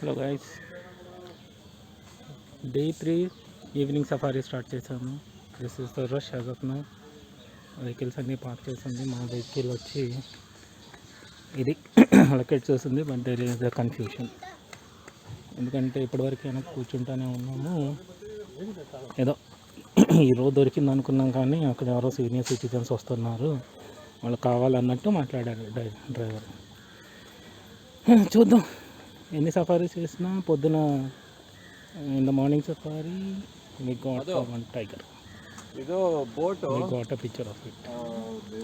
Hello guys, day 3 evening safari start చేసాము. This is the rush as of now. Vehicles అన్నీ park చేసింది. మా vehicle వచ్చి ఇది లొకేట్ చేస్తుంది. But there is the confusion. ఎందుకంటే ఇప్పటివరకు వెనక్కి కూర్చుంటానే ఉన్నాము. ఏదో ఈ రోజు దొరికింది అనుకున్నాం, కానీ అక్కడ ఎవరో సీనియర్ సిటిజన్స్ వస్తున్నారు, వాళ్ళు కావాలన్నట్టు మాట్లాడారు డ్రైవర్. చూద్దాం ఎన్ని సఫారీస్ చేసినా. పొద్దున in the morning safari we got one tiger. ಇದು boat We got a picture of it.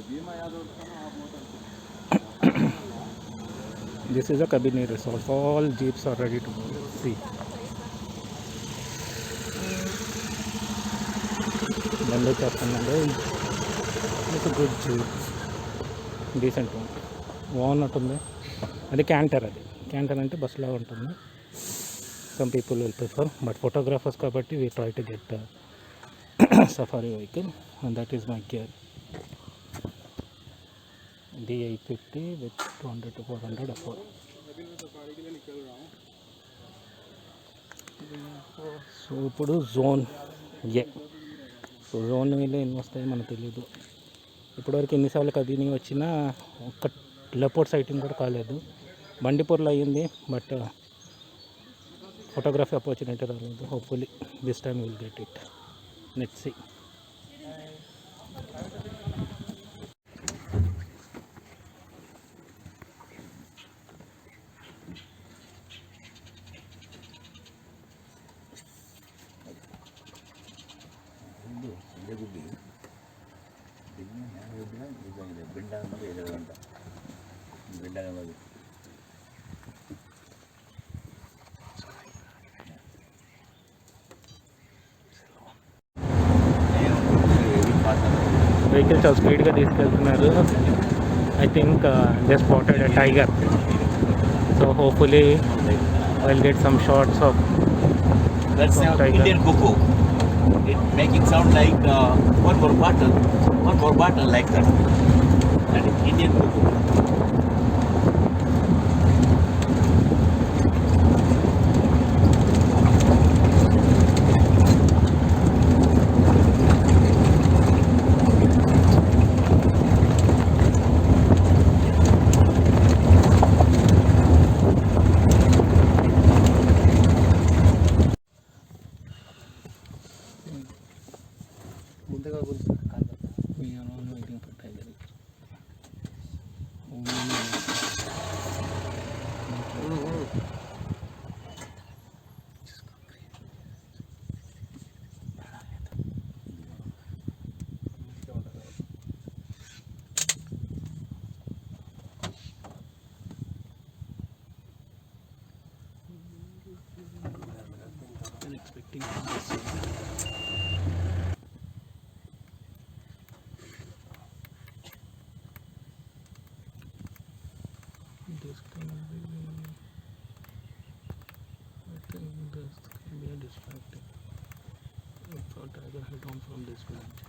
Bhima Yadav This is a Kabini resort. All jeeps are ready to see. బండి వచ్చేస్తున్నాడు. It's good jeep, decent one, బాగున్నట్టుంది. అది canter. అది canter అంటే బస్సులా ఉంటుంది. Some people will prefer, but photographers కాబట్టి we try to get safari vehicle and that is my gear. D850 with 200 to 400 afford. So ఇప్పుడు జోన్ ఏ. సో జోన్ ఏలో ఎన్ని వస్తాయో మనకు తెలియదు. ఇప్పటివరకు ఎన్నిసార్లు కదిని వచ్చినా ఒక్క లెపోర్ట్ సైటింగ్ కూడా కాలేదు. బండిపూర్లో అయ్యింది, బట్ ఫోటోగ్రఫీ ఆపర్చునిటీ రాలేదు. Hopefully this time will get it. Let's see. Vehicle చాలా స్పీడ్గా తీసుకెళ్తున్నారు. I think they spotted a tiger. So hopefully will get some shots of Indian cuckoo. It making sound like one more bottle like that. That is Indian cuckoo. ముందుగా waiting for tiger. expecting this. This can be, I think this can be a distracting. I thought I could head on from this branch,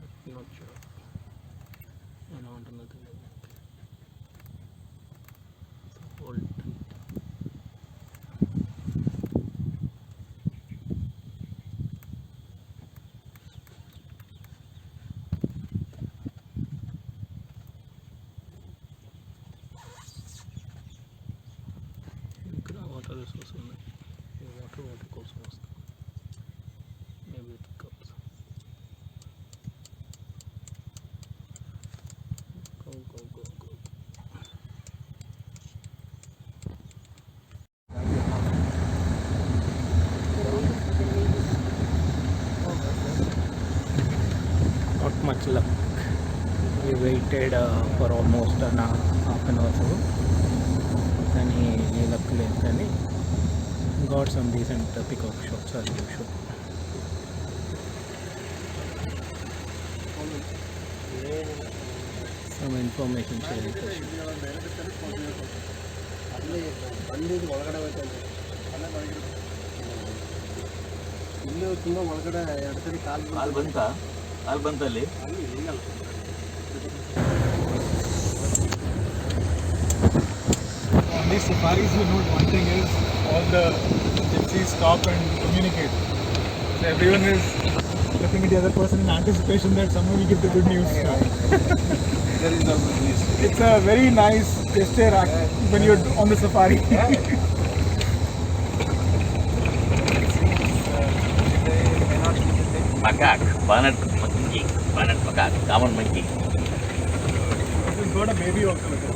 but not sure. I don't want nothing like that. So hold tight. Water resource ఉన్నాయి. Water కోసం వస్తాం. Maybe with cubs. Go. Not much luck. We waited for almost half an hour so. కానీ luck లేదు, కానీ got some decent pickup shots are usual. Some information sharing session. Call ಬಂತಲ್ಲಿ these safaris, you know, one thing is all the gypsies stop and communicate. So everyone is looking at the other person in anticipation that someone will give the good news. There is always this. It's a very nice gesture when you're on the safari. Macaque, Barnett monkey, Barnett macaque, common monkey. It's got a baby also with it.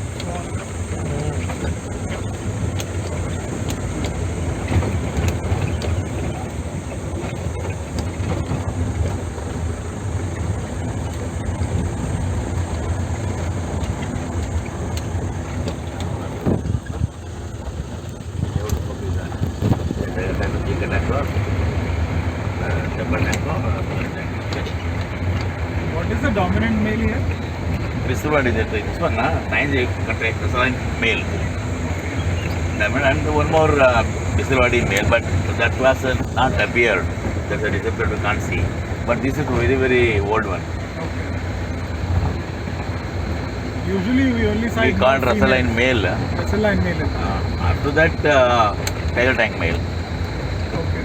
What is the dominant male here? Bisalwadi, this one, nice country, Bisalwadi male. And one more Bisalwadi male, but that was not appeared. That's a disappeared, we can't see. But this is a very, very old one. Okay. Usually we only We sight called Russelline male. Russelline male. After that, Tiger Tank male. Okay.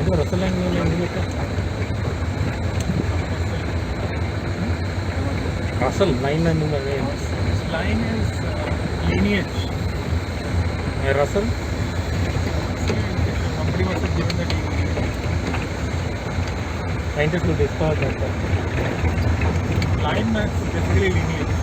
ಇದು ರಸಲೈನ್ ಮೇಲೆ ಹೆಂಗಿರುತ್ತೆ ರಸಲ್ line ನಿಮಗೆ This line is lineage. ರಸಲ್ Somebody must have given the lineage. ಸೈಂಟಿಸ್ಟ್ಗಳು discover ಮಾಡ್ತಾರೆ Line is basically lineage.